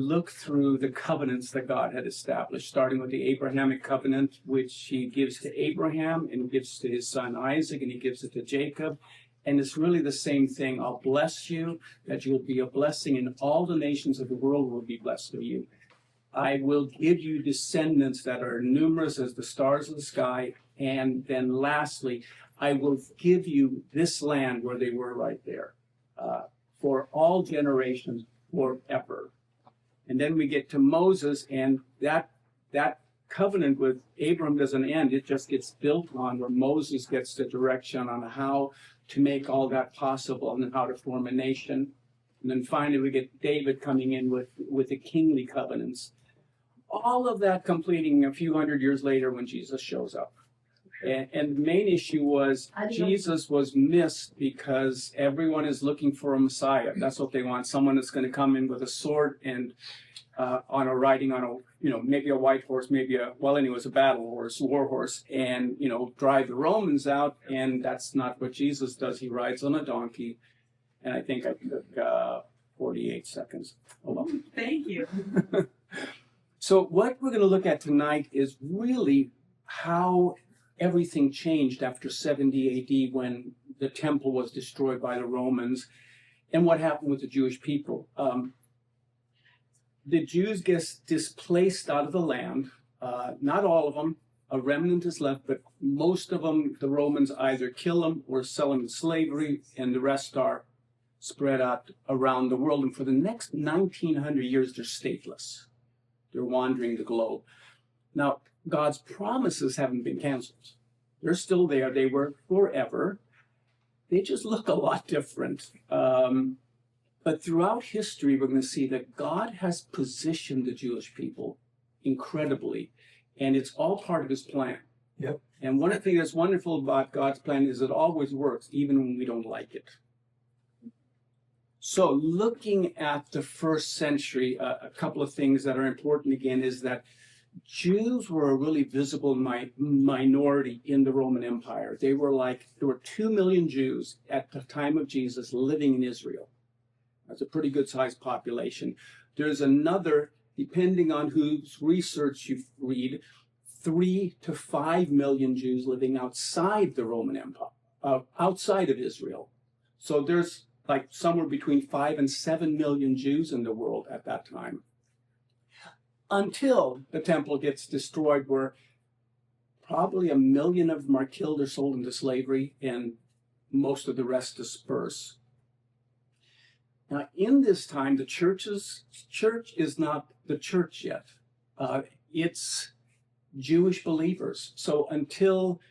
look through the covenants that God had established, starting with the Abrahamic covenant, which he gives to Abraham and gives to his son Isaac, and he gives it to Jacob. And it's really the same thing. I'll bless you, that you'll be a blessing, and all the nations of the world will be blessed through you. I will give you descendants that are numerous as the stars of the sky. And then lastly, I will give you this land where they were right there, for all generations forever. And then we get to Moses, and that covenant with Abram doesn't end. It just gets built on, where Moses gets the direction on how to make all that possible and how to form a nation. And then finally we get David coming in with the kingly covenants. All of that completing a few hundred years later when Jesus shows up. And the main issue was Jesus was missed because everyone is looking for a Messiah. That's what they want. Someone that's going to come in with a sword and riding on a, maybe a white horse, maybe a battle horse, war horse, and, drive the Romans out. And that's not what Jesus does. He rides on a donkey. And I think I took 48 seconds. Hold on. Thank you. So what we're going to look at tonight is really how everything changed after 70 AD when the temple was destroyed by the Romans, and what happened with the Jewish people. The Jews get displaced out of the land. Not all of them. A remnant is left, but most of them, the Romans either kill them or sell them in slavery, and the rest are spread out around the world. And for the next 1900 years, they're stateless. They're wandering the globe. Now, God's promises haven't been canceled. They're still there. They were forever. They just look a lot different. But throughout history, we're going to see that God has positioned the Jewish people incredibly, and it's all part of his plan. Yep. And one of the things that's wonderful about God's plan is it always works, even when we don't like it. So looking at the first century, a couple of things that are important again is that Jews were a really visible minority in the Roman Empire. There were 2 million Jews at the time of Jesus living in Israel. That's a pretty good sized population. There's another, depending on whose research you read, 3 to 5 million Jews living outside the Roman Empire, outside of Israel. So there's like somewhere between 5 and 7 million Jews in the world at that time. Until the temple gets destroyed, where probably 1 million of them are killed or sold into slavery, and most of the rest disperse. Now, in this time, the church is not the church yet. It's Jewish believers. So until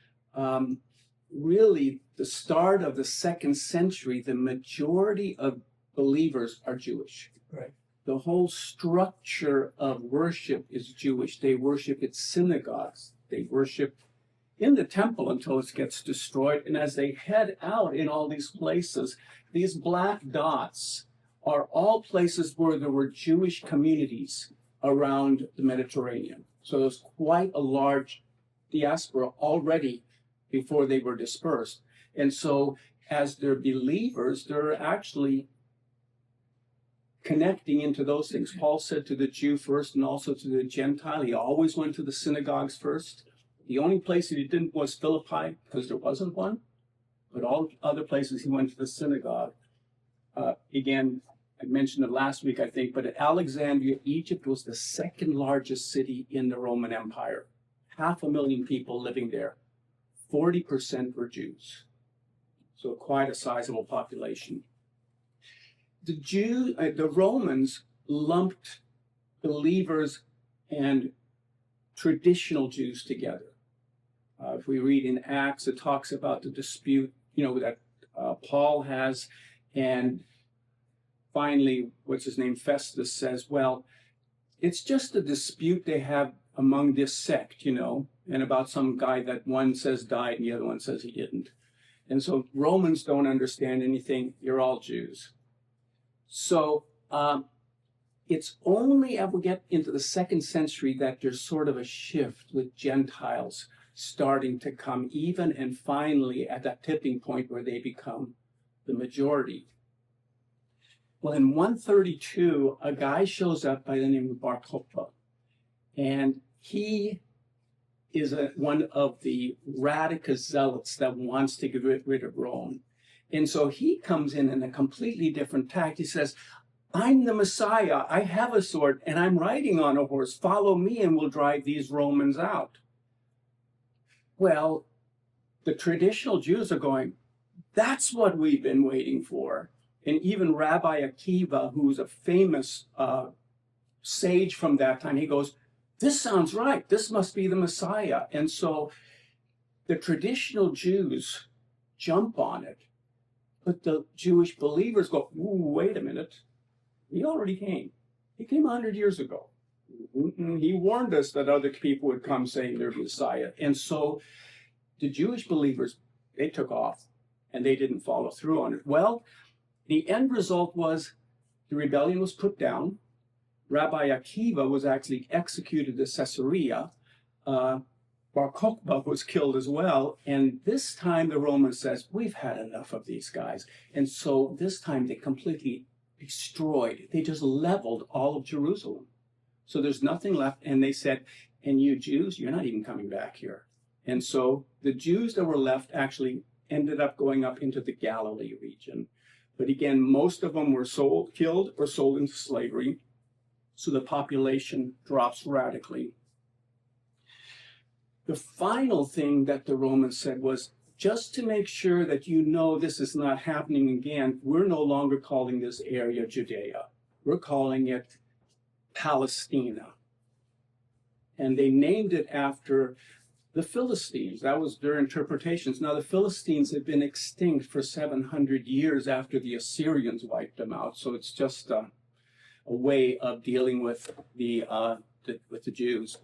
really the start of the 2nd century, the majority of believers are Jewish. Right. The whole structure of worship is Jewish. They worship at synagogues. They worship in the temple until it gets destroyed. And as they head out in all these places, these black dots are all places where there were Jewish communities around the Mediterranean. So there's quite a large diaspora already before they were dispersed. And so as they're believers, they're actually connecting into those things. Paul said to the Jew first and also to the Gentile. He always went to the synagogues first. The only place that he didn't was Philippi, because there wasn't one. But all other places he went to the synagogue. Again, I mentioned it last week, I think, but at Alexandria, Egypt was the 2nd largest city in the Roman Empire. 500,000 people living there. 40% were Jews. So quite a sizable population. The Romans lumped believers and traditional Jews together. If we read in Acts, it talks about the dispute, that Paul has, and finally, Festus says, well, it's just a dispute they have among this sect, and about some guy that one says died and the other one says he didn't. And so Romans don't understand anything. You're all Jews. So it's only as we get into the 2nd century that there's sort of a shift with Gentiles starting to come even, and finally at that tipping point where they become the majority. Well, in 132, a guy shows up by the name of Bar Kokhba, and he is one of the radical zealots that wants to get rid of Rome. And so he comes in a completely different tact. He says, I'm the Messiah. I have a sword and I'm riding on a horse. Follow me and we'll drive these Romans out. Well, the traditional Jews are going, that's what we've been waiting for. And even Rabbi Akiva, who's a famous sage from that time, he goes, this sounds right. This must be the Messiah. And so the traditional Jews jump on it. But the Jewish believers go, ooh, wait a minute. He already came. He came 100 years ago. He warned us that other people would come saying they're Messiah. And so the Jewish believers, they took off and they didn't follow through on it. Well, the end result was the rebellion was put down. Rabbi Akiva was actually executed at Caesarea. Bar Kokhba was killed as well. And this time the Romans says, we've had enough of these guys. And so this time they completely destroyed. They just leveled all of Jerusalem. So there's nothing left. And they said, and you Jews, you're not even coming back here. And so the Jews that were left actually ended up going up into the Galilee region. But again, most of them were killed or sold into slavery. So the population drops radically. The final thing that the Romans said was, just to make sure that you know this is not happening again, we're no longer calling this area Judea. We're calling it Palestina. And they named it after the Philistines. That was their interpretations. Now, the Philistines had been extinct for 700 years after the Assyrians wiped them out. So it's just a way of dealing with the Jews.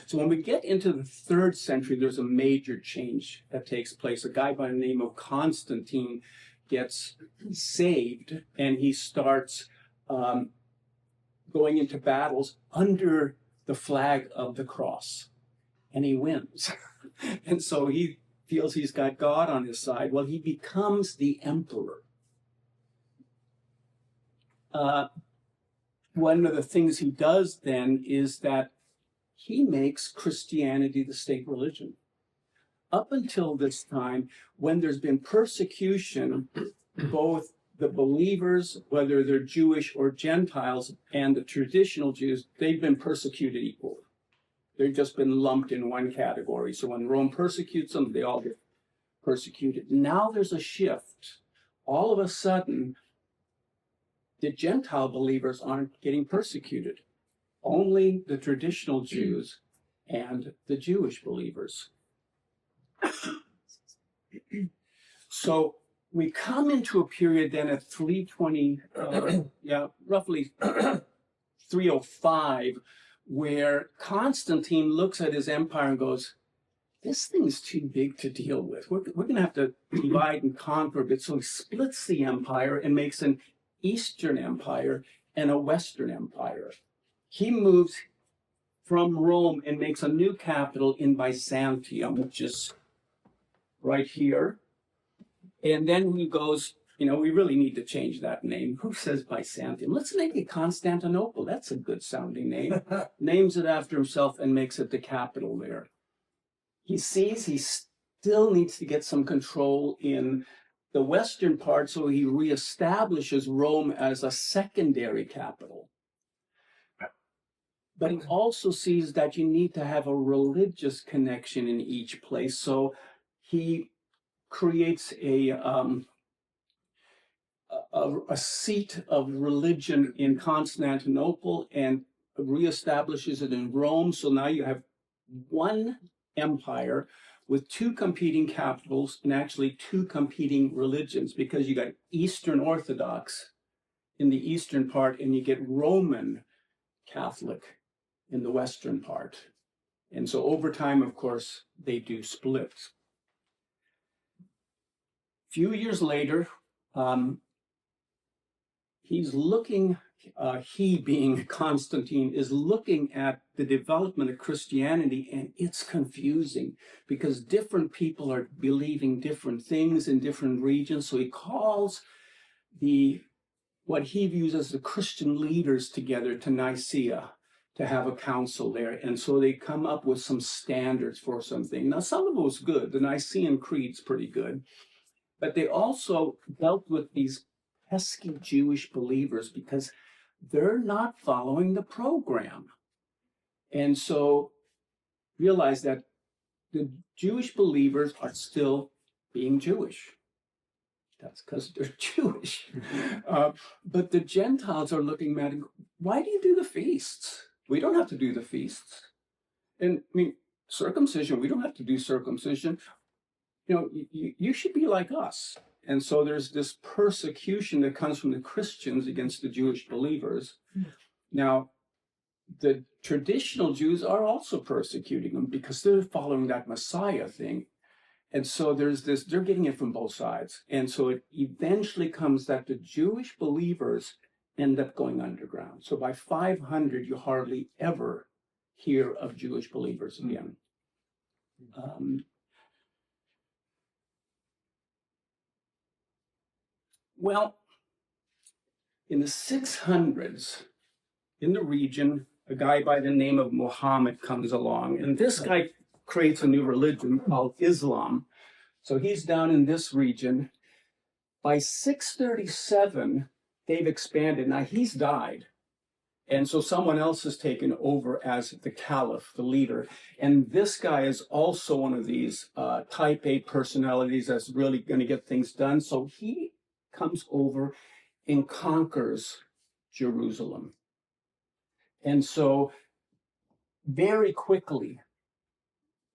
So when we get into the 3rd century, there's a major change that takes place. A guy by the name of Constantine gets saved, and he starts going into battles under the flag of the cross, and he wins. And so he feels he's got God on his side. Well, he becomes the emperor. One of the things he does then is that he makes Christianity the state religion. Up until this time, when there's been persecution, both the believers, whether they're Jewish or Gentiles, and the traditional Jews, they've been persecuted equally. They've just been lumped in one category. So when Rome persecutes them, they all get persecuted. Now there's a shift. All of a sudden, the Gentile believers aren't getting persecuted. Only the traditional Jews and the Jewish believers. So we come into a period then at 320, roughly 305, where Constantine looks at his empire and goes, this thing's too big to deal with. We're going to have to divide and conquer a bit. So he splits the empire and makes an Eastern Empire and a Western Empire. He moves from Rome and makes a new capital in Byzantium, which is right here. And then he goes, we really need to change that name. Who says Byzantium? Let's make it Constantinople. That's a good sounding name. Names it after himself and makes it the capital there. He sees he still needs to get some control in the western part, so he reestablishes Rome as a secondary capital. But he also sees that you need to have a religious connection in each place. So he creates a seat of religion in Constantinople and reestablishes it in Rome. So now you have one empire with two competing capitals and actually two competing religions, because you got Eastern Orthodox in the eastern part and you get Roman Catholic in the western part. And so over time, of course, they do split. A few years later, he's looking, he being Constantine, is looking at the development of Christianity, and it's confusing because different people are believing different things in different regions. So he calls the what he views as the Christian leaders together to Nicaea to have a council there. And so they come up with some standards for something. Now, some of it was good. The Nicene Creed's pretty good. But they also dealt with these pesky Jewish believers because they're not following the program. And so realize that the Jewish believers are still being Jewish. That's because they're Jewish. But the Gentiles are looking at it, why do you do the feasts? We don't have to do the feasts. And I mean, circumcision, we don't have to do circumcision. You know, you should be like us. And so there's this persecution that comes from the Christians against the Jewish believers. Now, the traditional Jews are also persecuting them because they're following that Messiah thing. And so there's this, they're getting it from both sides. And so it eventually comes that the Jewish believers end up going underground. So by 500, you hardly ever hear of Jewish believers again. Well, in the 600s, in the region, a guy by the name of Muhammad comes along, and this guy creates a new religion called Islam. So he's down in this region. By 637, they've expanded. Now, he's died. And so someone else has taken over as the caliph, the leader. And this guy is also one of these type A personalities that's really going to get things done. So he comes over and conquers Jerusalem. And so very quickly,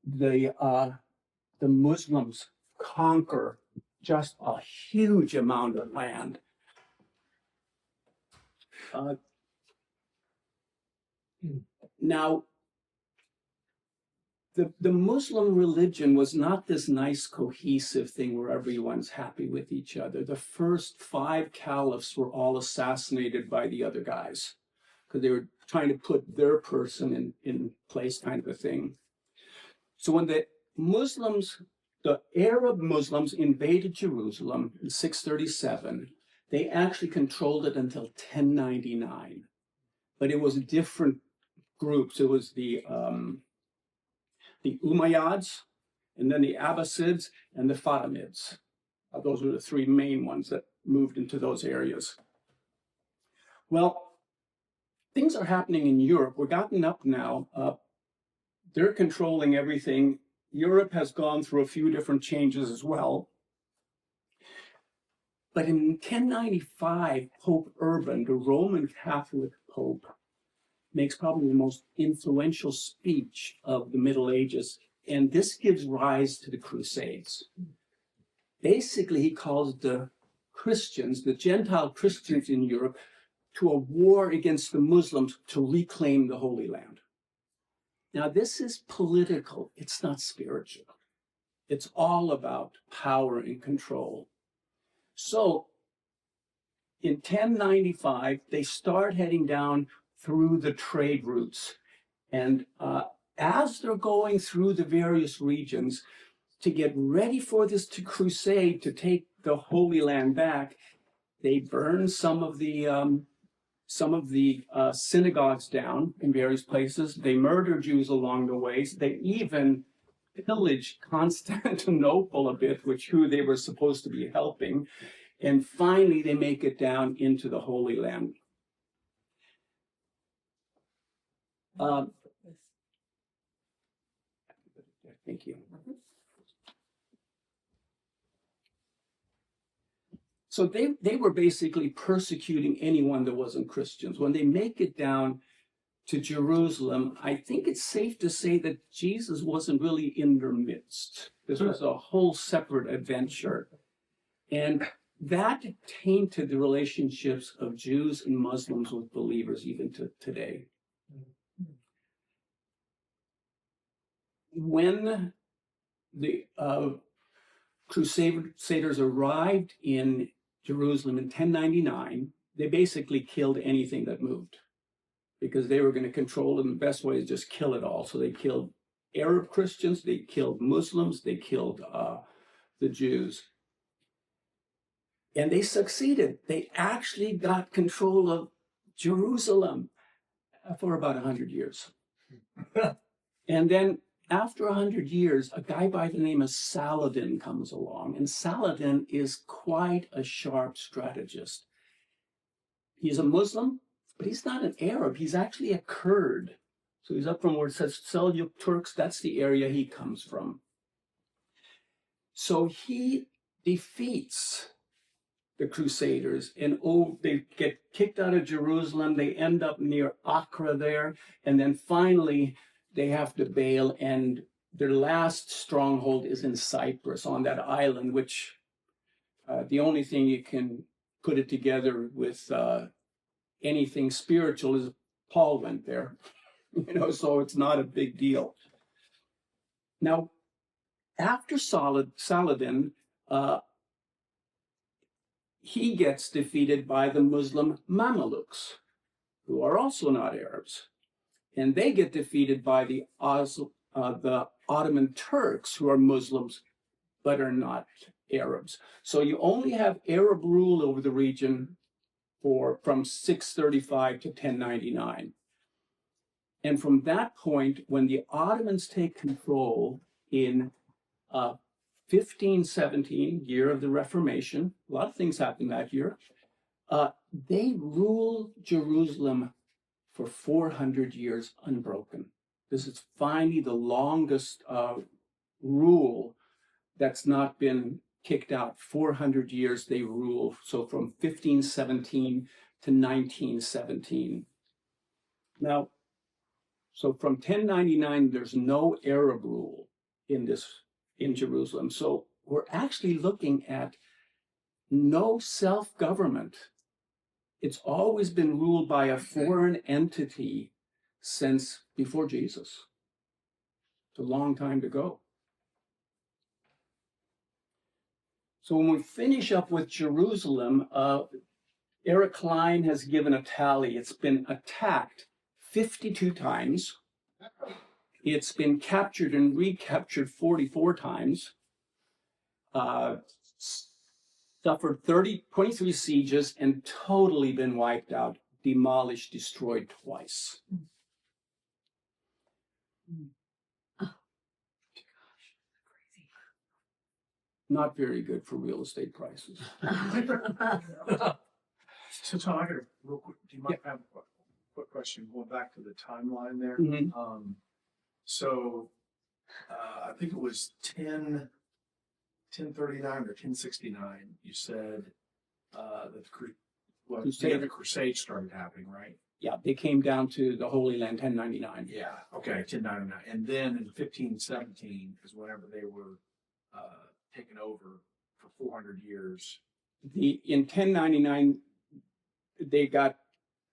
the Muslims conquer just a huge amount of land. Now, the Muslim religion was not this nice cohesive thing where everyone's happy with each other. The first 5 caliphs were all assassinated by the other guys because they were trying to put their person in place, kind of a thing. So when the Muslims, the Arab Muslims invaded Jerusalem in 637, they actually controlled it until 1099. But it was different groups. It was the Umayyads, and then the Abbasids, and the Fatimids. Those were the 3 main ones that moved into those areas. Well, things are happening in Europe. We're gotten up now. They're controlling everything. Europe has gone through a few different changes as well. But in 1095, Pope Urban, the Roman Catholic Pope, makes probably the most influential speech of the Middle Ages. And this gives rise to the Crusades. Basically, he calls the Christians, the Gentile Christians in Europe, to a war against the Muslims to reclaim the Holy Land. Now, this is political. It's not spiritual. It's all about power and control. So in 1095, they start heading down through the trade routes. And as they're going through the various regions to get ready for this crusade to take the Holy Land back, they burn some of the synagogues down in various places. They murder Jews along the way. They even pillage Constantinople a bit, who they were supposed to be helping. And finally, they make it down into the Holy Land. Thank you. So they were basically persecuting anyone that wasn't Christians. When they make it down to Jerusalem, I think it's safe to say that Jesus wasn't really in their midst. This was a whole separate adventure. And that tainted the relationships of Jews and Muslims with believers even to today. When the Crusaders arrived in Jerusalem in 1099, they basically killed anything that moved because they were going to control it. And the best way is just kill it all. So they killed Arab Christians, they killed Muslims, they killed the Jews. And they succeeded. They actually got control of Jerusalem for about 100 years. And then after 100 years, a guy by the name of Saladin comes along. And Saladin is quite a sharp strategist. He's a Muslim, but he's not an Arab. He's actually a Kurd. So he's up from where it says Seljuk Turks. That's the area he comes from. So he defeats the Crusaders, and they get kicked out of Jerusalem. They end up near Acre there, and then finally they have to bail, and their last stronghold is in Cyprus on that island, which the only thing you can put it together with anything spiritual is Paul went there, so it's not a big deal. Now, after Saladin, he gets defeated by the Muslim Mamelukes, who are also not Arabs. And they get defeated by the Ottoman Turks, who are Muslims, but are not Arabs. So you only have Arab rule over the region from 635 to 1099. And from that point, when the Ottomans take control in 1517, year of the Reformation, a lot of things happened that year, they rule Jerusalem for 400 years unbroken. This is finally the longest rule that's not been kicked out. 400 years they rule, so from 1517 to 1917. Now, so from 1099, there's no Arab rule in Jerusalem. So we're actually looking at no self-government. It's always been ruled by a foreign entity since before Jesus. It's a long time to go. So when we finish up with Jerusalem, Eric Klein has given a tally. It's been attacked 52 times. It's been captured and recaptured 44 times. Suffered 23 sieges and totally been wiped out, demolished, destroyed twice. Oh, gosh, crazy. Not very good for real estate prices. So Tom, I got a real quick, do you mind if I have a quick question going back to the timeline there? Mm-hmm. So I think it was 1039 or 1069, you said that the Crusade started happening, right? Yeah, they came down to the Holy Land 1099. Yeah, okay, 1099. And then in 1517 is whenever they were taken over for 400 years. In 1099, they got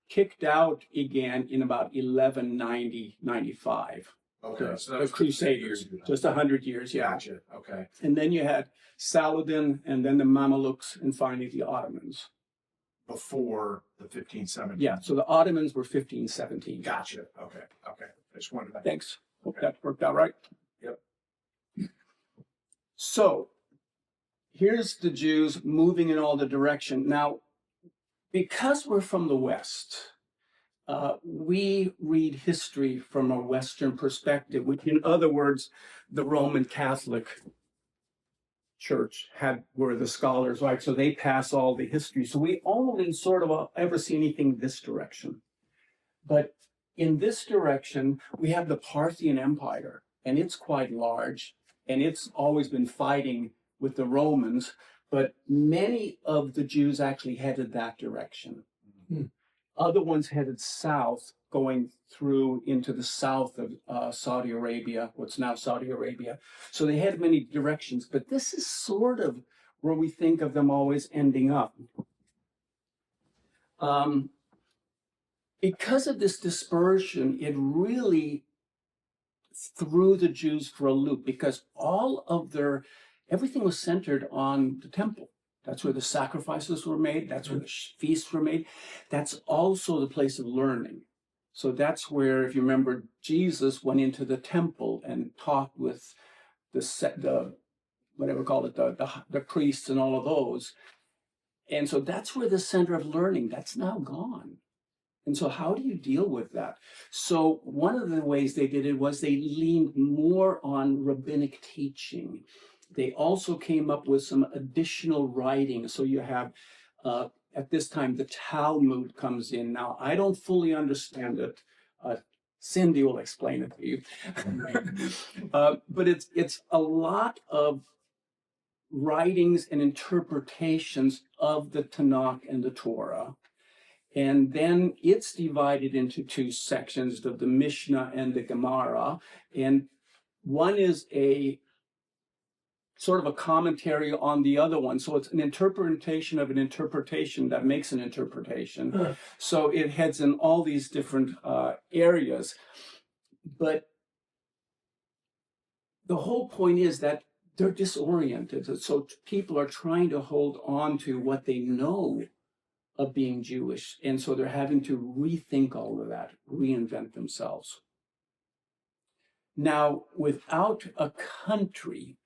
kicked out again in about 1190-95. Okay, so the Crusaders, just 100 years, yeah. Gotcha, okay. And then you had Saladin, and then the Mamelukes, and finally the Ottomans. Before the 1517. Yeah, so the Ottomans were 1517. Gotcha, okay. I just wanted to. Thanks. Hope that worked out right. Yep. So here's the Jews moving in all the direction. Now, because we're from the West, we read history from a Western perspective, which in other words, the Roman Catholic Church were the scholars, right? So they pass all the history. So we only sort of ever see anything this direction. But in this direction, we have the Parthian Empire, and it's quite large, and it's always been fighting with the Romans, but many of the Jews actually headed that direction. Mm-hmm. Other ones headed south, going through into the south of Saudi Arabia, what's now Saudi Arabia. So they had many directions, but this is sort of where we think of them always ending up. Because of this dispersion, it really threw the Jews for a loop, because everything was centered on the temple. That's where the sacrifices were made. That's where the feasts were made. That's also the place of learning. So that's where, if you remember, Jesus went into the temple and talked with the priests and all of those. And so that's where the center of learning, that's now gone. And so how do you deal with that? So one of the ways they did it was they leaned more on rabbinic teaching. They also came up with some additional writing. So you have, at this time, the Talmud comes in. Now, I don't fully understand it. Cindy will explain it to you. But it's a lot of writings and interpretations of the Tanakh and the Torah. And then it's divided into two sections, the Mishnah and the Gemara. And one is a sort of a commentary on the other one. So it's an interpretation of an interpretation that makes an interpretation. Huh. So it heads in all these different areas. But the whole point is that they're disoriented. So people are trying to hold on to what they know of being Jewish. And so they're having to rethink all of that, reinvent themselves. Now, without a country,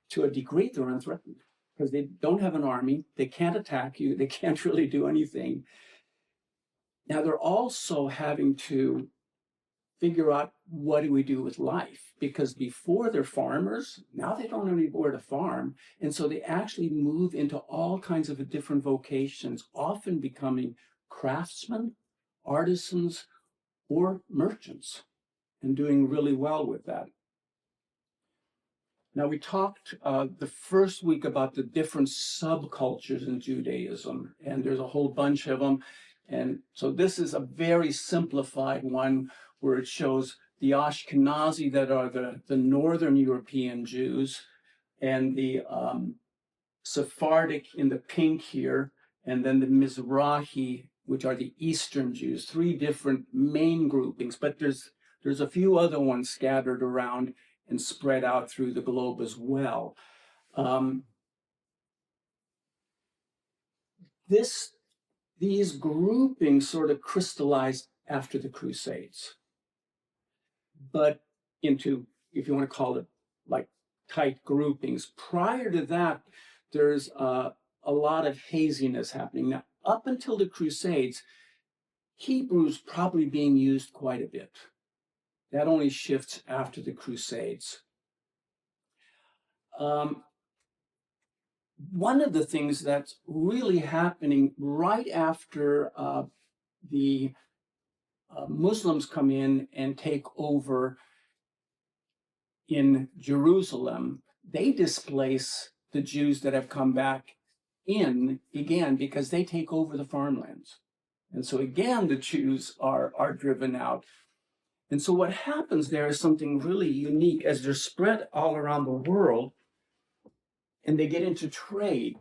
to a degree, they're unthreatened because they don't have an army. They can't attack you. They can't really do anything. Now, they're also having to figure out, what do we do with life? Because before they're farmers, now they don't know anywhere to farm. And so they actually move into all kinds of different vocations, often becoming craftsmen, artisans, or merchants, and doing really well with that. Now, we talked the first week about the different subcultures in Judaism, and there's a whole bunch of them. And so this is a very simplified one where it shows the Ashkenazi, that are the Northern European Jews, and the Sephardic in the pink here, and then the Mizrahi, which are the Eastern Jews. Three different main groupings, but there's a few other ones scattered around and spread out through the globe as well. These groupings sort of crystallized after the Crusades, but into, if you want to call it, like tight groupings. Prior to that, there's a lot of haziness happening. Now, up until the Crusades, Hebrew's probably being used quite a bit. That only shifts after the Crusades. One of the things that's really happening right after the Muslims come in and take over in Jerusalem, they displace the Jews that have come back in again because they take over the farmlands. And so again, the Jews are driven out. And so what happens there is something really unique as they're spread all around the world and they get into trade.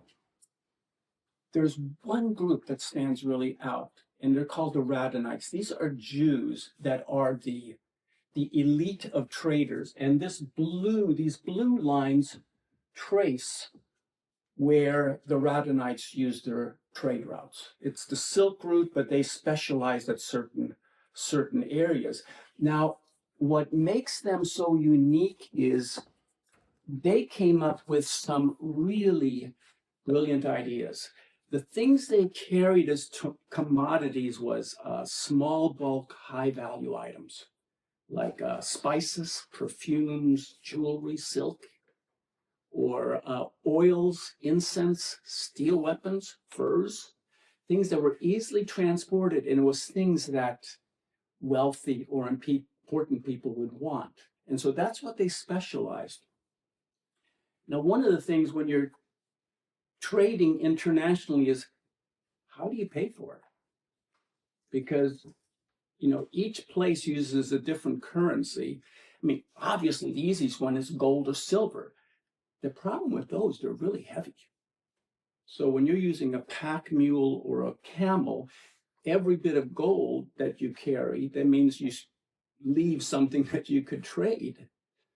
There's one group that stands really out, and they're called the Radhanites. These are Jews that are the elite of traders. And these blue lines trace where the Radhanites use their trade routes. It's the Silk Route, but they specialize at certain areas. Now, what makes them so unique is they came up with some really brilliant ideas. The things they carried as commodities was small bulk, high value items like spices, perfumes, jewelry, silk, or oils, incense, steel weapons, furs, things that were easily transported, and it was things that wealthy or important people would want. And so that's what they specialized. Now, one of the things when you're trading internationally is, how do you pay for it? Because, each place uses a different currency. I mean, obviously the easiest one is gold or silver. The problem with those, they're really heavy. So when you're using a pack mule or a camel, every bit of gold that you carry, that means you leave something that you could trade.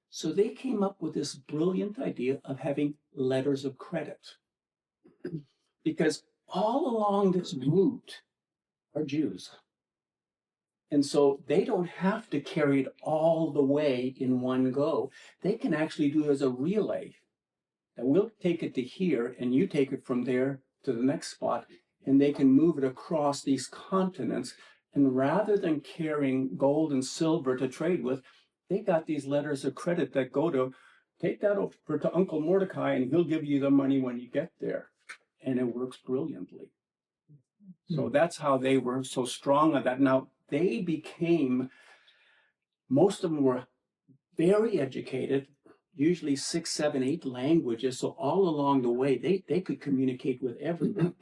So they came up with this brilliant idea of having letters of credit. Because all along this route are Jews. And so they don't have to carry it all the way in one go. They can actually do it as a relay. and we'll take it to here, and you take it from there to the next spot, and they can move it across these continents. And rather than carrying gold and silver to trade with, they got these letters of credit that go to, take that over to Uncle Mordecai, and he'll give you the money when you get there. And it works brilliantly. So that's how they were so strong on that. Now, they became, most of them were very educated, usually 6, 7, 8 languages. So all along the way, they could communicate with everyone.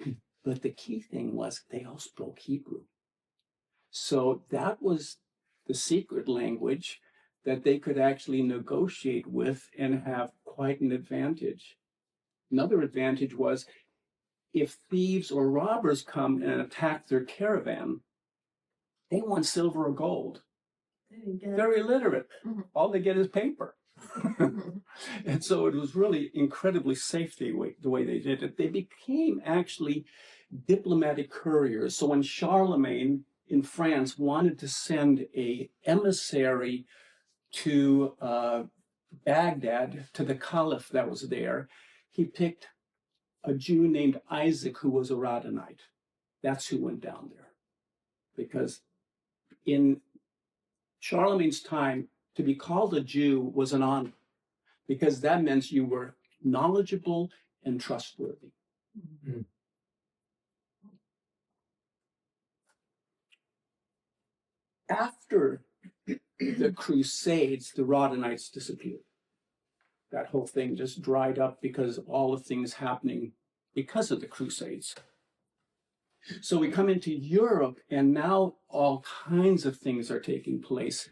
But the key thing was they all spoke Hebrew. So that was the secret language that they could actually negotiate with and have quite an advantage. Another advantage was if thieves or robbers come and attack their caravan, they want silver or gold. They're illiterate. All they get is paper. And so it was really incredibly safe the way they did it. They became actually diplomatic couriers. So when Charlemagne in France wanted to send an emissary to Baghdad, to the Caliph that was there, he picked a Jew named Isaac who was a Radhanite. That's who went down there. Because in Charlemagne's time, to be called a Jew was an honor, because that meant you were knowledgeable and trustworthy. Mm-hmm. After the Crusades, the Radhanites disappeared. That whole thing just dried up because of all the things happening because of the Crusades. So we come into Europe, and now all kinds of things are taking place.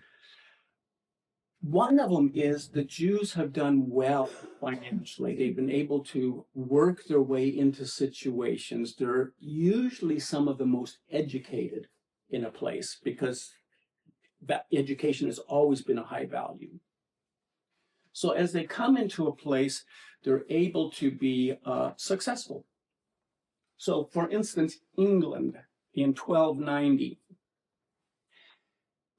One of them is the Jews have done well financially. They've been able to work their way into situations. They're usually some of the most educated in a place because that education has always been a high value. So as they come into a place, they're able to be successful. So for instance, England in 1290,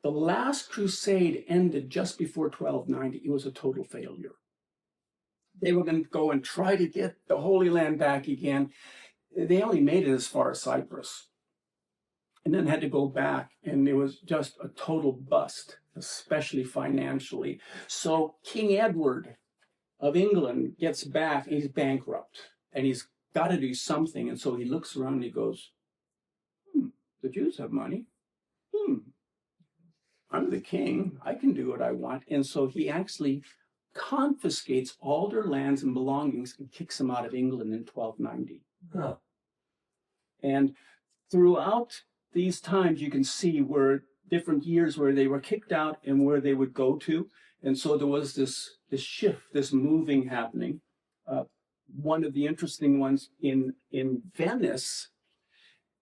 the last crusade ended just before 1290. It was a total failure. They were going to go and try to get the Holy Land back again. They only made it as far as Cyprus, and then had to go back, and it was just a total bust, especially financially. So King Edward of England gets back, and he's bankrupt, and he's got to do something. And so he looks around and he goes, the Jews have money. I'm the king. I can do what I want. And so he actually confiscates all their lands and belongings and kicks them out of England in 1290. Huh. And throughout these times, you can see where different years where they were kicked out and where they would go to. And so there was this shift, this moving happening. One of the interesting ones in Venice,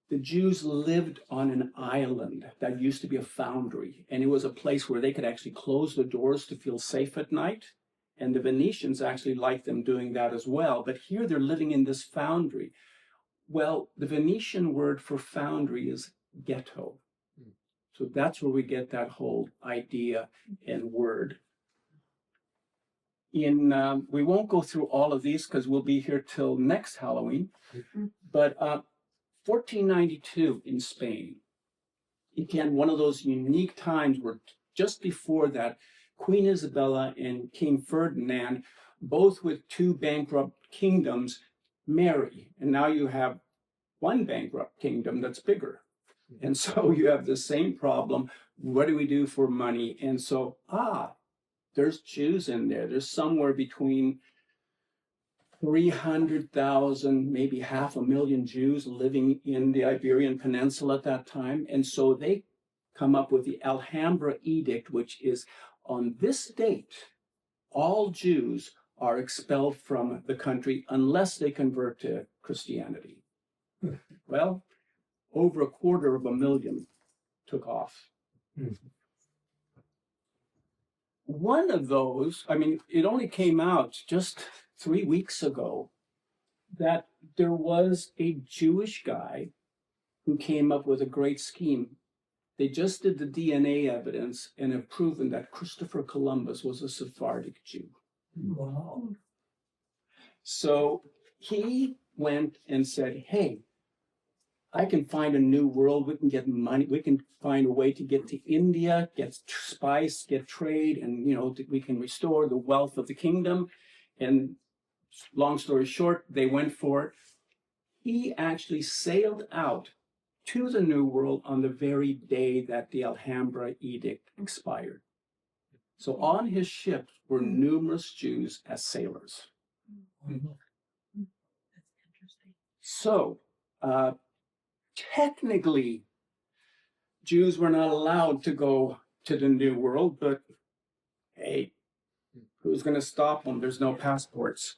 the Jews lived on an island that used to be a foundry, and it was a place where they could actually close the doors to feel safe at night. And the Venetians actually liked them doing that as well. But here they're living in this foundry. Well, the Venetian word for foundry is ghetto. So that's where we get that whole idea and word. We won't go through all of these because we'll be here till next Halloween. But 1492 in Spain, again, one of those unique times where just before that, Queen Isabella and King Ferdinand, both with 2 bankrupt kingdoms, marry. And now you have one bankrupt kingdom that's bigger. And so you have the same problem. What do we do for money? And so, there's Jews in there. There's somewhere between 300,000, maybe 500,000 Jews living in the Iberian Peninsula at that time. And so they come up with the Alhambra Edict, which is on this date, all Jews are expelled from the country unless they convert to Christianity. Well, over 250,000 took off. One of those, it only came out just 3 weeks ago that there was a Jewish guy who came up with a great scheme. They just did the DNA evidence and have proven that Christopher Columbus was a Sephardic Jew. Wow. So he went and said, hey, I can find a new world. We can get money. We can find a way to get to India, get spice, get trade, and we can restore the wealth of the kingdom. And long story short, they went for it. He actually sailed out to the New World on the very day that the Alhambra Edict expired. So on his ship were numerous Jews as sailors. That's interesting. So technically, Jews were not allowed to go to the New World, but hey, who's going to stop them? There's no passports.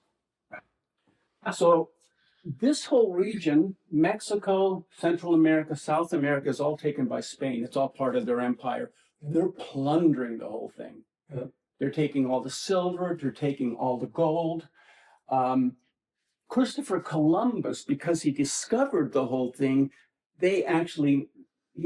So this whole region, Mexico, Central America, South America, is all taken by Spain. It's all part of their empire. They're plundering the whole thing. They're taking all the silver. They're taking all the gold. Christopher Columbus, because he discovered the whole thing, he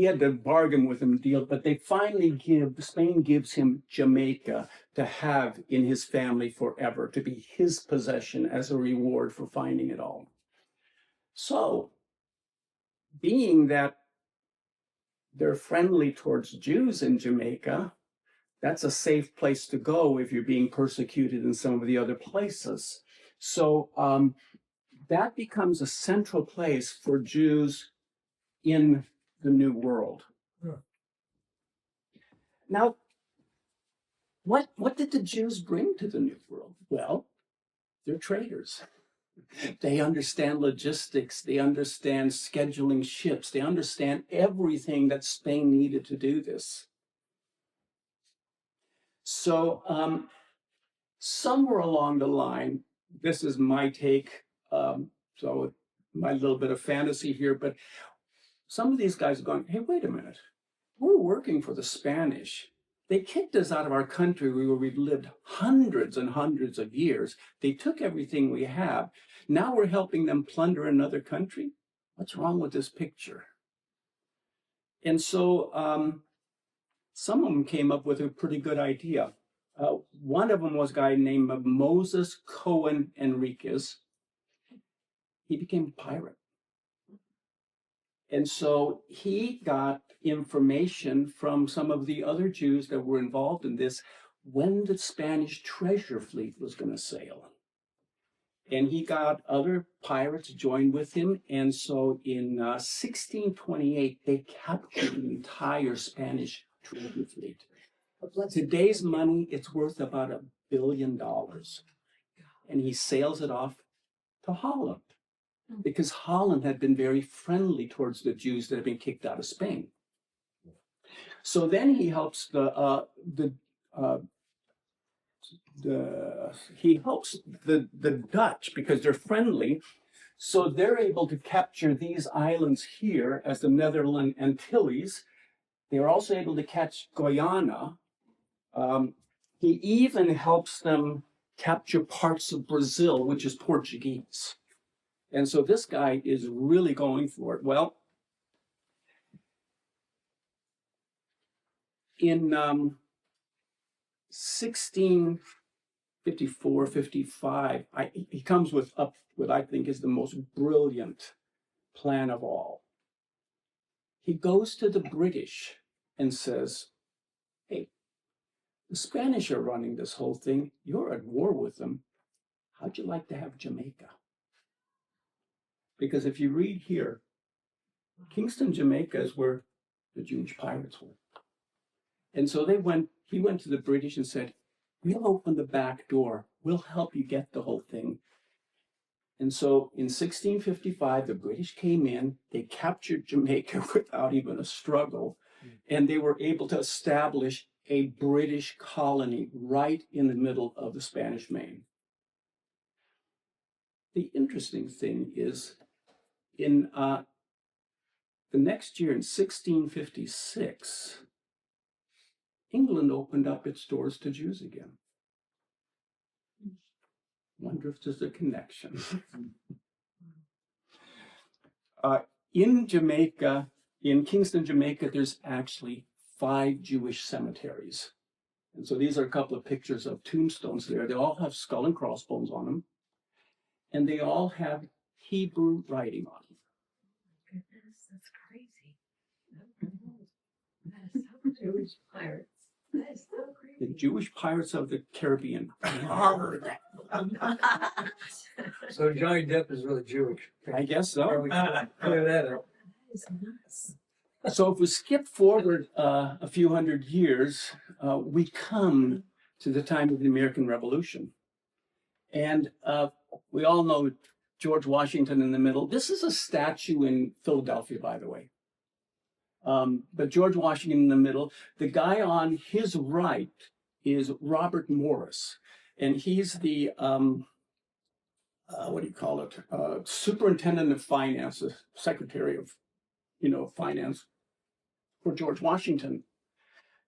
had to bargain with him deal, but they finally Spain gives him Jamaica to have in his family forever, to be his possession as a reward for finding it all. So, being that they're friendly towards Jews in Jamaica, that's a safe place to go if you're being persecuted in some of the other places. So that becomes a central place for Jews in the New World. Yeah. Now, what did the Jews bring to the New World? Well, they're traders. They understand logistics. They understand scheduling ships. They understand everything that Spain needed to do this. So somewhere along the line, this is my take, so my little bit of fantasy here, but some of these guys are going, hey, wait a minute. We're working for the Spanish. They kicked us out of our country where we've lived hundreds and hundreds of years. They took everything we have. Now we're helping them plunder another country. What's wrong with this picture? And so some of them came up with a pretty good idea. One of them was a guy named Moses Cohen Enriquez. He became a pirate. And so he got information from some of the other Jews that were involved in this when the Spanish treasure fleet was going to sail. And he got other pirates joined with him. And so in 1628, they captured the entire Spanish treasure fleet. Today's money, it's worth about $1 billion. And he sails it off to Holland, because Holland had been very friendly towards the Jews that had been kicked out of Spain. So then he helps the Dutch, because they're friendly. So they're able to capture these islands here as the Netherlands Antilles. They were also able to catch Guyana. He even helps them capture parts of Brazil, which is Portuguese. And so this guy is really going for it. Well, in 1654, 55, he comes with what I think is the most brilliant plan of all. He goes to the British and says, hey, the Spanish are running this whole thing. You're at war with them. How'd you like to have Jamaica? Because if you read here, Kingston, Jamaica is where the Jewish pirates were. And so he went to the British and said, we'll open the back door. We'll help you get the whole thing. And so in 1655, the British came in, they captured Jamaica without even a struggle, and they were able to establish a British colony right in the middle of the Spanish Main. The interesting thing is, in the next year, in 1656, England opened up its doors to Jews again. Wonder if there's a connection. In Jamaica, in Kingston, Jamaica, there's actually 5 Jewish cemeteries. And so these are a couple of pictures of tombstones there. They all have skull and crossbones on them. and they all have Hebrew writing on them. Goodness, that's crazy. That is so Jewish pirates. That is so The crazy. Jewish pirates of the Caribbean. So Johnny Depp is really Jewish. I guess so. Clear that up. That is nuts. So if we skip forward a few hundred years, we come to the time of the American Revolution. And we all know George Washington in the middle. This is a statue in Philadelphia, by the way. But George Washington in the middle. The guy on his right is Robert Morris. And he's the, what do you call it? Superintendent of Finance, Secretary of, Finance for George Washington.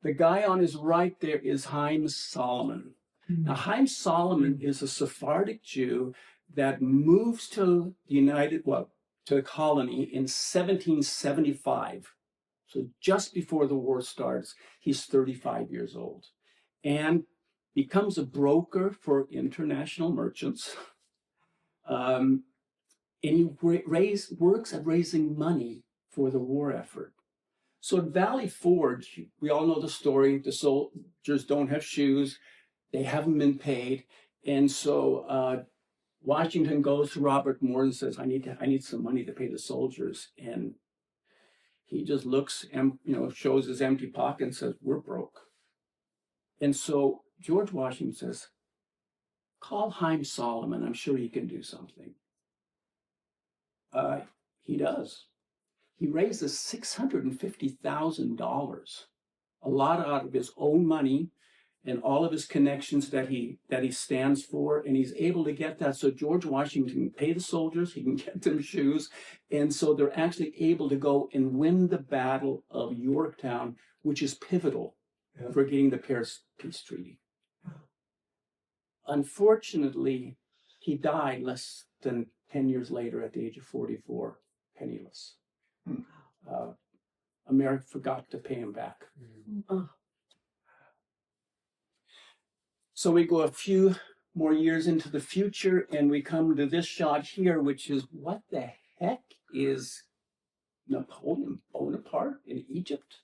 The guy on his right there is Haim Solomon. Now, Haim Solomon is a Sephardic Jew that moves to to the colony in 1775. So just before the war starts, he's 35 years old and becomes a broker for international merchants. And he works at raising money for the war effort. So at Valley Forge, we all know the story. The soldiers don't have shoes. They haven't been paid. And so Washington goes to Robert Moore and says, I need some money to pay the soldiers. And he just looks and, shows his empty pocket and says, we're broke. And so George Washington says, call Haim Solomon. I'm sure he can do something. He does. He raises $650,000, a lot out of his own money and all of his connections that he stands for, and he's able to get that. So George Washington can pay the soldiers, he can get them shoes, and so they're actually able to go and win the Battle of Yorktown, which is pivotal for getting the Paris Peace Treaty. Unfortunately, he died less than 10 years later at the age of 44, penniless. America forgot to pay him back. So we go a few more years into the future and we come to this shot here, which is what the heck is Napoleon Bonaparte in Egypt?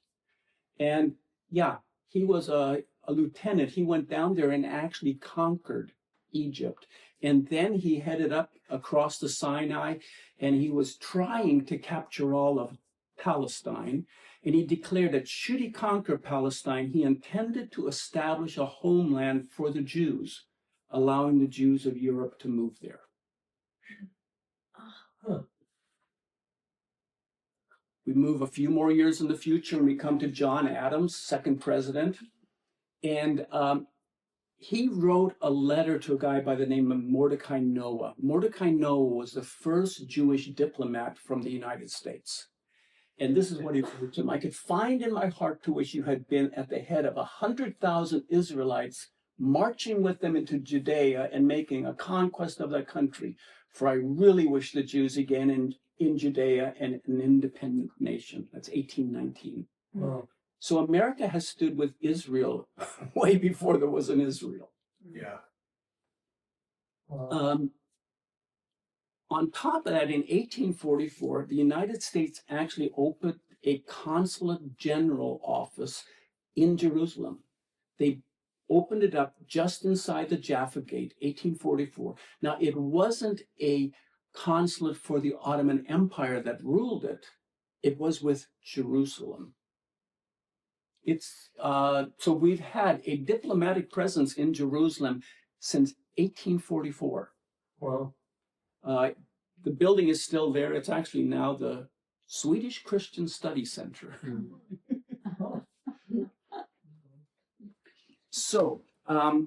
And yeah, he was a lieutenant. He went down there and actually conquered Egypt. And then he headed up across the Sinai and he was trying to capture all of Palestine. And he declared that should he conquer Palestine, he intended to establish a homeland for the Jews, allowing the Jews of Europe to move there. We move a few more years in the future and we come to John Adams, second president. And he wrote a letter to a guy by the name of Mordecai Noah. Mordecai Noah was the first Jewish diplomat from the United States. And this is what he wrote to him. I could find in my heart to wish you had been at the head of 100,000 Israelites, marching with them into Judea and making a conquest of that country. For I really wish the Jews again in Judea and an independent nation. That's 1819. Wow. So America has stood with Israel way before there was an Israel. Yeah. Wow. On top of that, in 1844, the United States actually opened a consulate general office in Jerusalem. They opened it up just inside the Jaffa Gate, 1844. Now, it wasn't a consulate for the Ottoman Empire that ruled it. It was with Jerusalem. So we've had a diplomatic presence in Jerusalem since 1844. Wow. The building is still there. It's actually now the Swedish Christian Study Center. So, a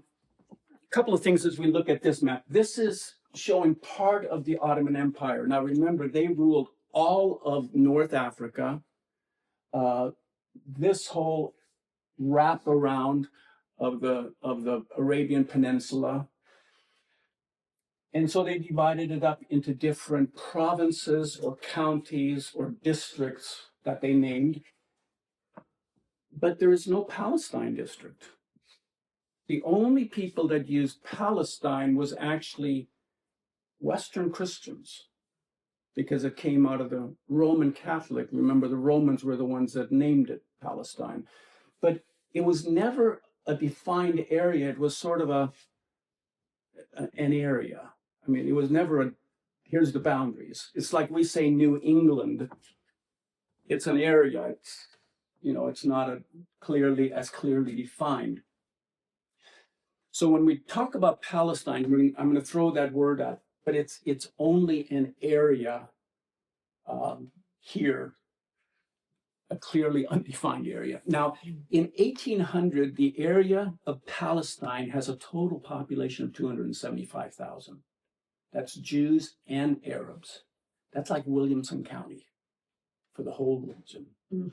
couple of things as we look at this map. This is showing part of the Ottoman Empire. Now, remember, they ruled all of North Africa, this whole wrap around of the Arabian Peninsula. And so they divided it up into different provinces or counties or districts that they named. But there is no Palestine district. The only people that used Palestine was actually Western Christians, because it came out of the Roman Catholic. Remember, the Romans were the ones that named it Palestine. But it was never a defined area. It was sort of an area. I mean, it was never here's the boundaries. It's like we say New England. It's an area. It's not as clearly defined. So when we talk about Palestine, I'm going to throw that word out, but it's only an area here, a clearly undefined area. Now, in 1800, the area of Palestine has a total population of 275,000. That's Jews and Arabs. That's like Williamson County for the whole region. Mm.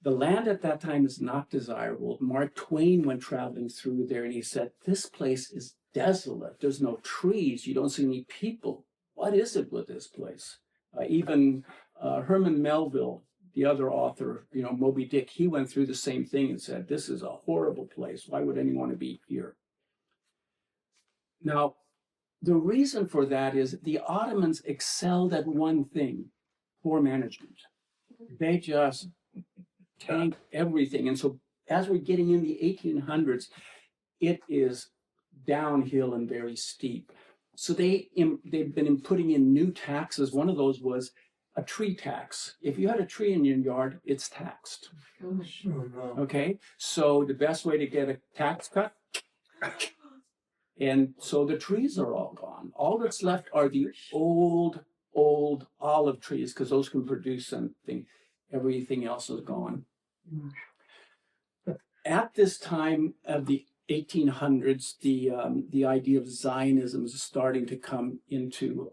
The land at that time is not desirable. Mark Twain went traveling through there and he said, this place is desolate. There's no trees. You don't see any people. What is it with this place? Even Herman Melville, the other author, Moby Dick, he went through the same thing and said, this is a horrible place. Why would anyone want to be here? Now, the reason for that is the Ottomans excelled at one thing, poor management. They just tanked everything. And so as we're getting in the 1800s, it is downhill and very steep. So they've been putting in new taxes. One of those was a tree tax. If you had a tree in your yard, it's taxed. Gosh. Oh, no. Okay? So the best way to get a tax cut, and so the trees are all gone. All that's left are the old olive trees, because those can produce something. Everything else is gone. At this time of the 1800s, the idea of Zionism is starting to come into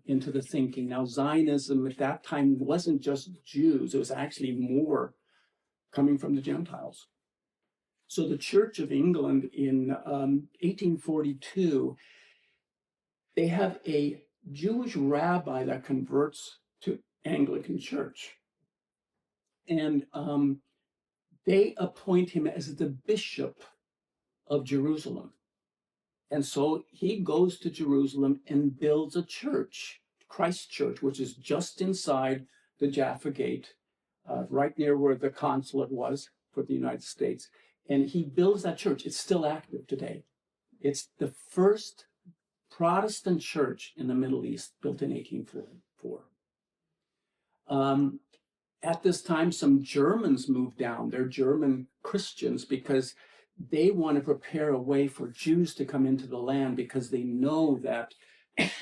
the thinking. Now, Zionism at that time wasn't just Jews; it was actually more coming from the Gentiles. So the Church of England in 1842, they have a Jewish rabbi that converts to Anglican Church. And they appoint him as the bishop of Jerusalem. And so he goes to Jerusalem and builds a church, Christ Church, which is just inside the Jaffa Gate, right near where the consulate was for the United States. And he builds that church. It's still active today. It's the first Protestant church in the Middle East, built in 1844. At this time, some Germans moved down. They're German Christians because they want to prepare a way for Jews to come into the land, because they know that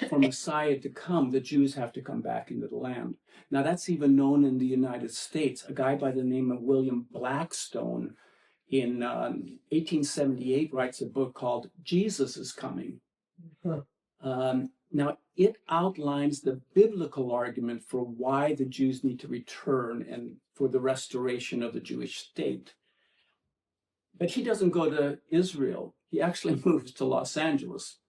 for Messiah to come, the Jews have to come back into the land. Now, that's even known in the United States. A guy by the name of William Blackstone in 1878 writes a book called Jesus is Coming. Now, it outlines the biblical argument for why the Jews need to return and for the restoration of the Jewish state. But he doesn't go to Israel. He actually moves to Los Angeles.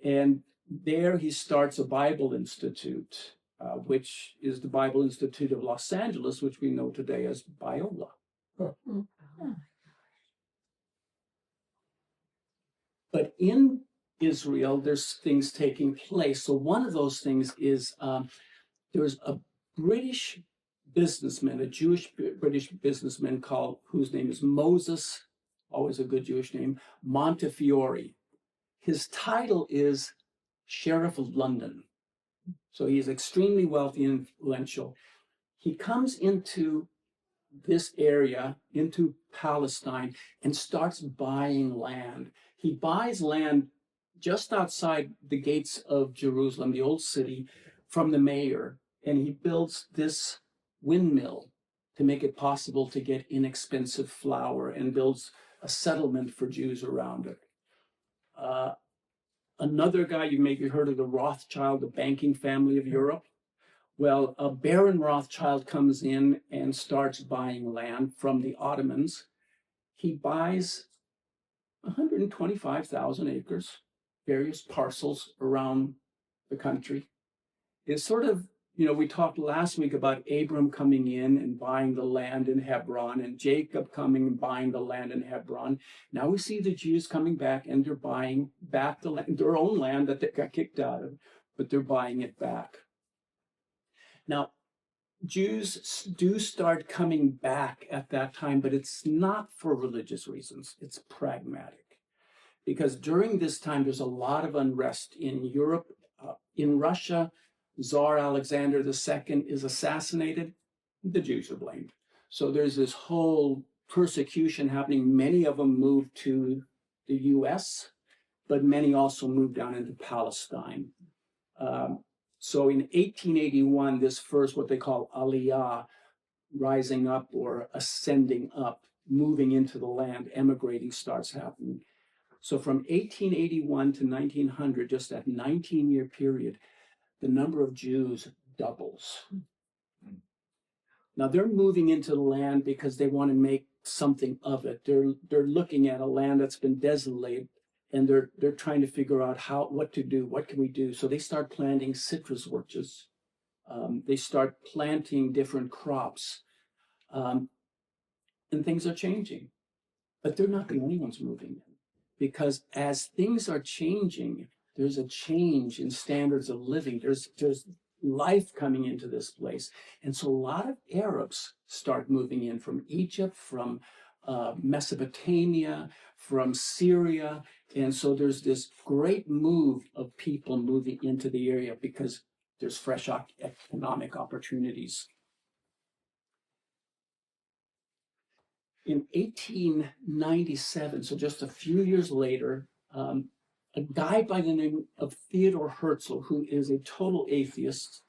And there he starts a Bible Institute, which is the Bible Institute of Los Angeles, which we know today as Biola. Oh. But in Israel, there's things taking place. So one of those things is there's a British businessman, a Jewish British businessman whose name is Moses, always a good Jewish name, Montefiore. His title is Sheriff of London. So he is extremely wealthy and influential. He comes into this area, into Palestine, and starts buying land. He buys land just outside the gates of Jerusalem, the old city, from the mayor, and he builds this windmill to make it possible to get inexpensive flour, and builds a settlement for Jews around it. Another guy, you maybe heard of the Rothschild, the banking family of Europe. Well, Baron Rothschild comes in and starts buying land from the Ottomans. He buys 125,000 acres, various parcels around the country. It's sort of We talked last week about Abram coming in and buying the land in Hebron, and Jacob coming and buying the land in Hebron. Now we see the Jews coming back, and they're buying back the land, their own land that they got kicked out of, but they're buying it back. Now, Jews do start coming back at that time, but it's not for religious reasons. It's pragmatic. Because during this time, there's a lot of unrest in Europe. In Russia, Tsar Alexander II is assassinated. The Jews are blamed. So there's this whole persecution happening. Many of them moved to the US, but many also moved down into Palestine. So in 1881, this first, what they call Aliyah, rising up or ascending up, moving into the land, emigrating starts happening. So from 1881 to 1900, just that 19-year period, the number of Jews doubles. Now they're moving into the land because they want to make something of it. They're looking at a land that's been desolated, and they're trying to figure out what to do. What can we do? So they start planting citrus orchards. They start planting different crops, and things are changing. But they're not the only ones moving in, because as things are changing, there's a change in standards of living. There's life coming into this place. And so a lot of Arabs start moving in from Egypt, from Mesopotamia, from Syria. And so there's this great move of people moving into the area because there's fresh economic opportunities. In 1897, so just a few years later, a guy by the name of Theodor Herzl, who is a total atheist,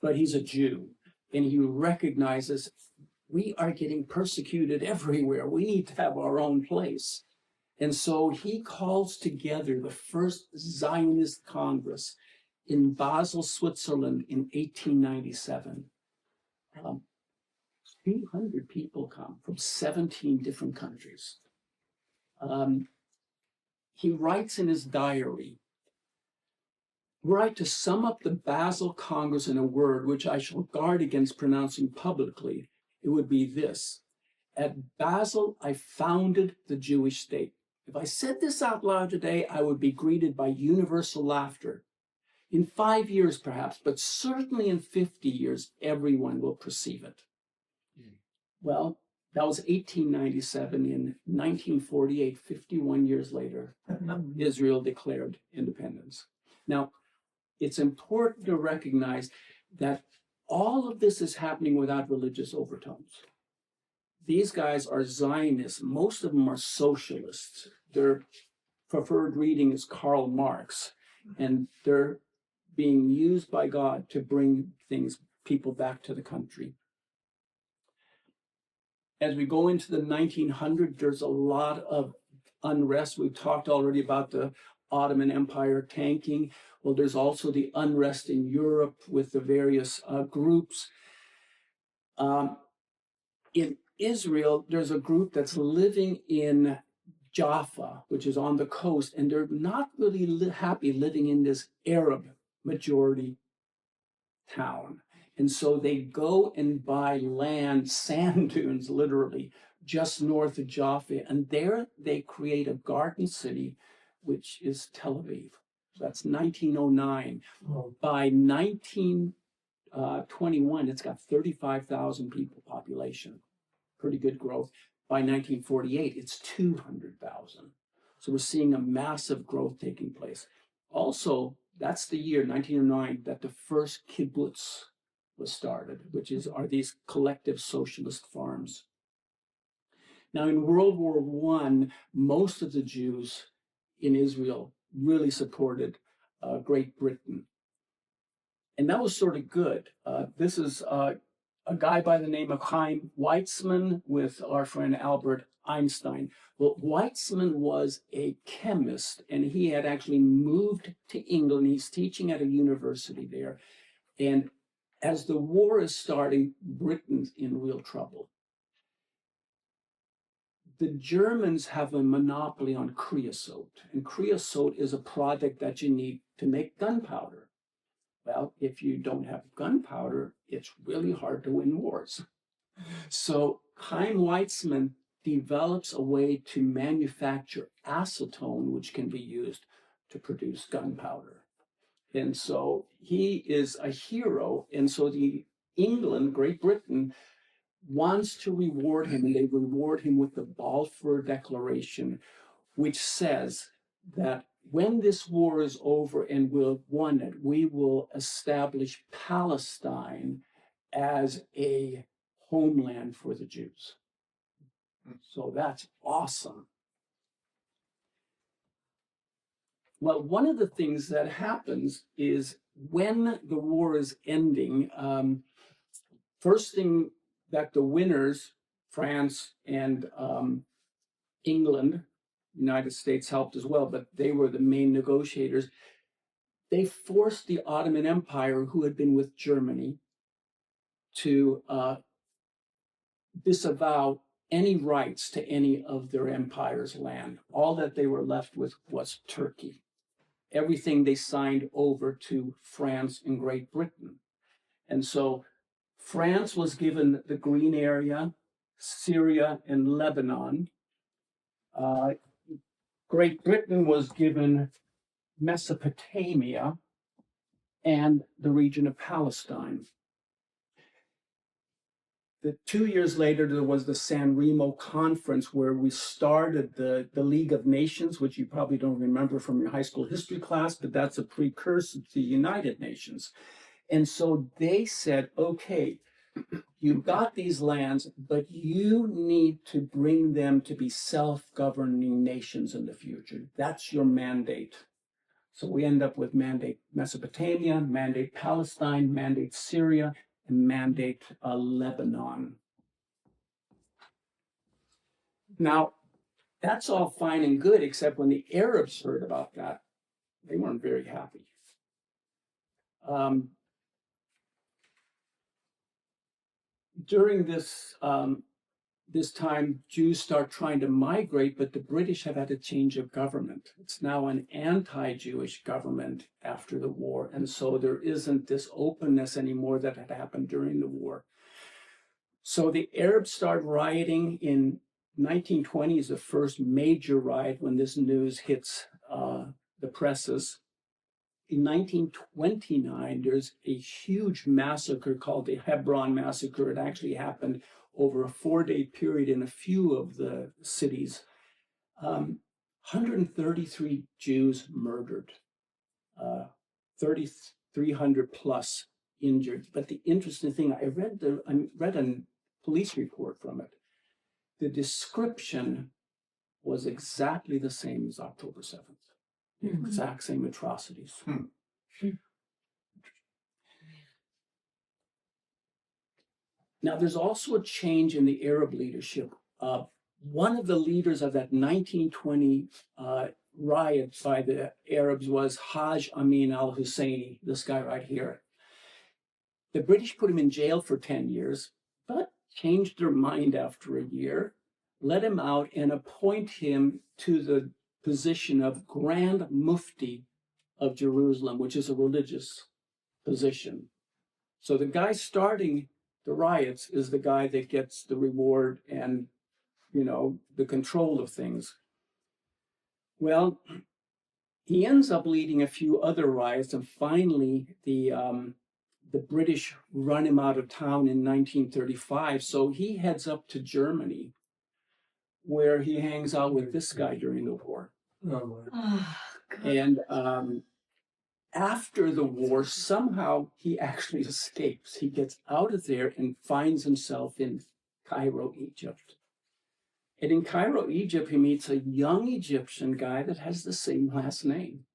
but he's a Jew, and he recognizes we are getting persecuted everywhere. We need to have our own place. And so he calls together the first Zionist Congress in Basel, Switzerland in 1897. 300 people come from 17 different countries. He writes in his diary, were I to sum up the Basel Congress in a word which I shall guard against pronouncing publicly, it would be this: at Basel, I founded the Jewish state. If I said this out loud today, I would be greeted by universal laughter. In 5 years, perhaps, but certainly in 50 years, everyone will perceive it. Well, that was 1897. In 1948, 51 years later, Israel declared independence. Now, it's important to recognize that all of this is happening without religious overtones. These guys are Zionists. Most of them are socialists. Their preferred reading is Karl Marx, and they're being used by God to bring people back to the country. As we go into the 1900s, there's a lot of unrest. We've talked already about the Ottoman Empire tanking. Well, there's also the unrest in Europe with the various groups. In Israel, there's a group that's living in Jaffa, which is on the coast, and they're not really happy living in this Arab majority town. And so they go and buy land, sand dunes, literally, just north of Jaffa. And there they create a garden city, which is Tel Aviv. So that's 1909. By 1921, it's got 35,000 people population. Pretty good growth. By 1948, it's 200,000. So we're seeing a massive growth taking place. Also, that's the year, 1909, that the first kibbutz was started, which are these collective socialist farms. Now, in World War I, most of the Jews in Israel really supported Great Britain. And that was sort of good. This is a guy by the name of Chaim Weizmann with our friend Albert Einstein. Well, Weizmann was a chemist, and he had actually moved to England. He's teaching at a university there. And as the war is starting, Britain's in real trouble. The Germans have a monopoly on creosote, and creosote is a product that you need to make gunpowder. Well, if you don't have gunpowder, it's really hard to win wars. So Chaim Weizmann develops a way to manufacture acetone, which can be used to produce gunpowder. And so he is a hero. And so England, Great Britain, wants to reward him, and they reward him with the Balfour Declaration, which says that when this war is over and we've won it, we will establish Palestine as a homeland for the Jews. So that's awesome. Well, one of the things that happens is when the war is ending, first thing that the winners, France and England, United States helped as well, but they were the main negotiators. They forced the Ottoman Empire, who had been with Germany, to disavow any rights to any of their empire's land. All that they were left with was Turkey. Everything they signed over to France and Great Britain. And so France was given the Green Area, Syria, and Lebanon. Great Britain was given Mesopotamia and the region of Palestine. 2 years later, there was the San Remo Conference where we started the League of Nations, which you probably don't remember from your high school history class, but that's a precursor to the United Nations. And so they said, okay, you've got these lands, but you need to bring them to be self-governing nations in the future. That's your mandate. So we end up with mandate Mesopotamia, mandate Palestine, mandate Syria, and mandate Lebanon. Now, that's all fine and good, except when the Arabs heard about that, they weren't very happy. During this time, Jews start trying to migrate, but the British have had a change of government. It's now an anti-Jewish government after the war, and so there isn't this openness anymore that had happened during the war. So the Arabs start rioting. In 1920 is the first major riot when this news hits the presses. In 1929, there's a huge massacre called the Hebron Massacre. It actually happened over a 4-day period in a few of the cities. 133 Jews murdered, 3,300 plus injured. But the interesting thing, I read a police report from it. The description was exactly the same as October 7th. The exact same atrocities. Now, there's also a change in the Arab leadership. One of the leaders of that 1920 riot by the Arabs was Haj Amin al-Husseini, this guy right here. The British put him in jail for 10 years, but changed their mind after a year, let him out and appoint him to the position of Grand Mufti of Jerusalem, which is a religious position. So the guy starting the riots is the guy that gets the reward and, the control of things. Well, he ends up leading a few other riots, and finally the British run him out of town in 1935. So he heads up to Germany, where he hangs out with this guy during the war. And after the war, somehow he actually escapes. He gets out of there and finds himself in Cairo, Egypt. And in Cairo, Egypt, he meets a young Egyptian guy that has the same last name.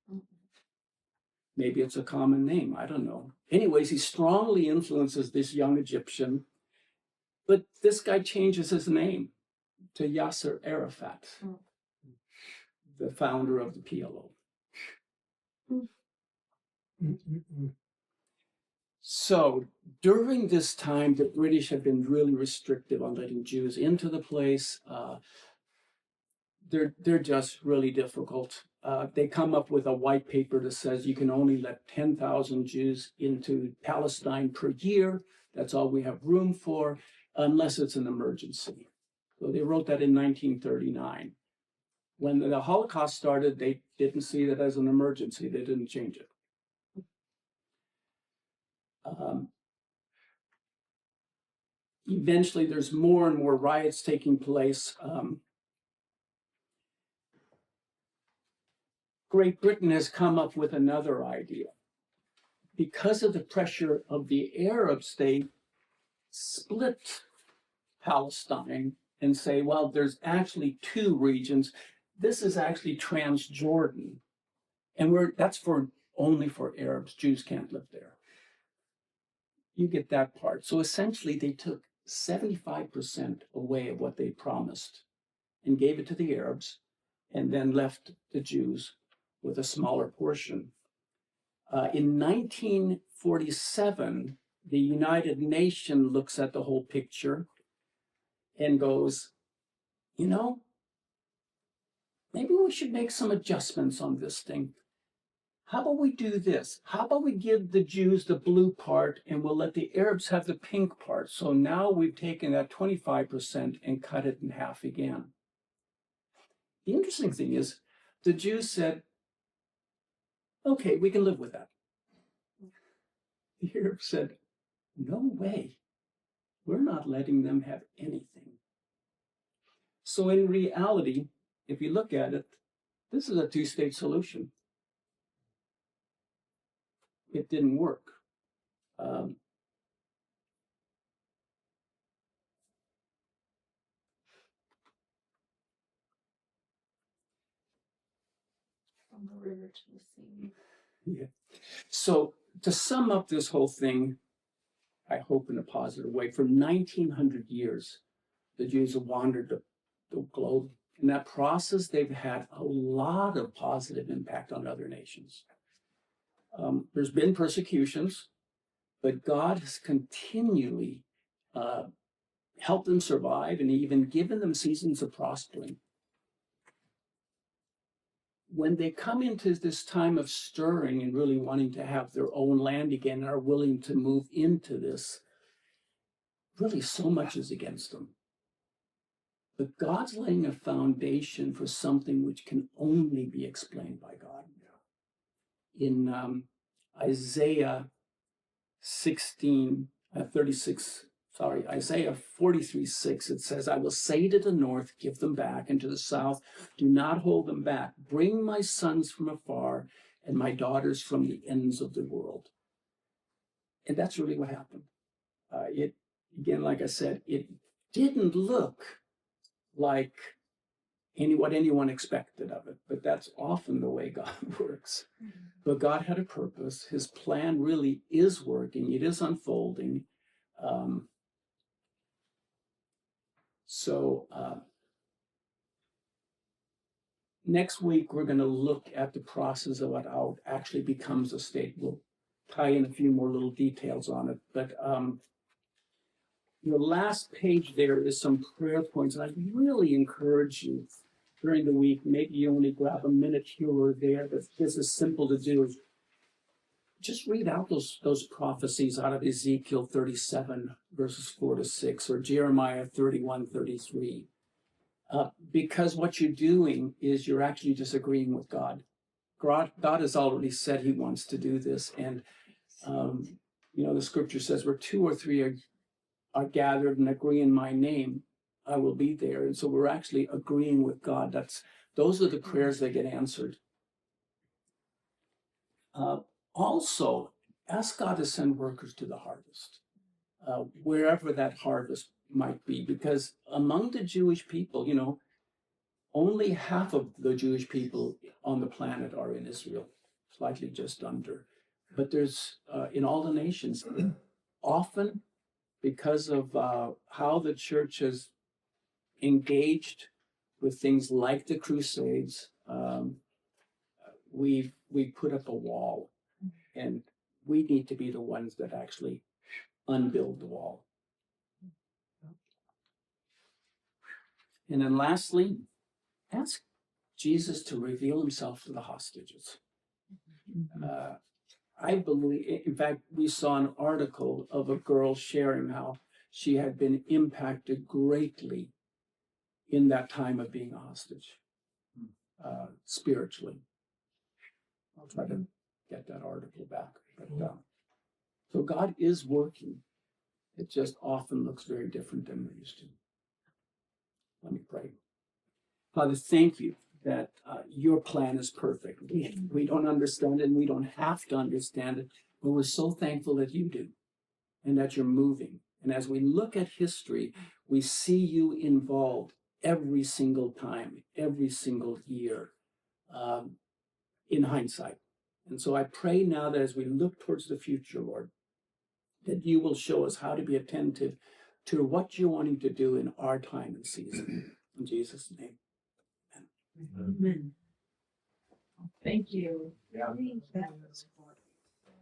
Maybe it's a common name, I don't know. Anyways, he strongly influences this young Egyptian, but this guy changes his name to Yasser Arafat, the founder of the PLO. So during this time, the British have been really restrictive on letting Jews into the place. they're just really difficult. They come up with a white paper that says you can only let 10,000 Jews into Palestine per year. That's all we have room for, unless it's an emergency. So they wrote that in 1939. When the Holocaust started, they didn't see that as an emergency. They didn't change it. Eventually, there's more and more riots taking place. Great Britain has come up with another idea. Because of the pressure of the Arabs, they split Palestine and say, well, there's actually two regions. This is actually Transjordan. And that's only for Arabs. Jews can't live there. You get that part. So essentially, they took 75% away of what they promised and gave it to the Arabs, and then left the Jews with a smaller portion. In 1947, the United Nations looks at the whole picture and goes, maybe we should make some adjustments on this thing. How about we do this? How about we give the Jews the blue part and we'll let the Arabs have the pink part? So now we've taken that 25% and cut it in half again. The interesting thing is, the Jews said, okay, we can live with that. The Arabs said, no way. We're not letting them have anything. So in reality, if you look at it, this is a two-state solution. It didn't work. From the river to the sea. Yeah. So to sum up this whole thing, I hope in a positive way, for 1900 years, the Jews have wandered the globe. In that process, they've had a lot of positive impact on other nations. There's been persecutions, but God has continually helped them survive and even given them seasons of prospering. When they come into this time of stirring and really wanting to have their own land again and are willing to move into this, really so much is against them. But God's laying a foundation for something which can only be explained by God. In Isaiah 43:6, it says, I will say to the north, give them back, and to the south, do not hold them back. Bring my sons from afar and my daughters from the ends of the world. And that's really what happened. Like I said, it didn't look like what anyone expected of it, but that's often the way God works. Mm-hmm. But God had a purpose. His plan really is working. It is unfolding. Next week, we're going to look at the process of how it actually becomes a state. We'll tie in a few more little details on it. But your last page there is some prayer points. And I really encourage you during the week, maybe you only grab a minute here or there, but this is simple to do. Just read out those prophecies out of Ezekiel 37, verses 4-6, or Jeremiah 31:33. Because what you're doing is you're actually just agreeing with God. God has already said he wants to do this. And, the scripture says where two or three are gathered and agree in my name, I will be there. And so we're actually agreeing with God. Those are the prayers that get answered. Also, ask God to send workers to the harvest, wherever that harvest might be, because among the Jewish people, only half of the Jewish people on the planet are in Israel, slightly just under. But there's, in all the nations, often because of how the church has engaged with things like the Crusades, we've put up a wall, and we need to be the ones that actually unbuild the wall. And then lastly, ask Jesus to reveal himself to the hostages. I believe, in fact, we saw an article of a girl sharing how she had been impacted greatly in that time of being a hostage, spiritually. I'll try to get that article back. But, so God is working. It just often looks very different than we're used to. Let me pray. Father, thank you that your plan is perfect. We don't understand it and we don't have to understand it, but we're so thankful that you do and that you're moving. And as we look at history, we see you involved every single time, every single year, in hindsight. And so I pray now that as we look towards the future, Lord, that you will show us how to be attentive to what you're wanting to do in our time and season. In Jesus' name. Amen. Thank you. Yeah. That was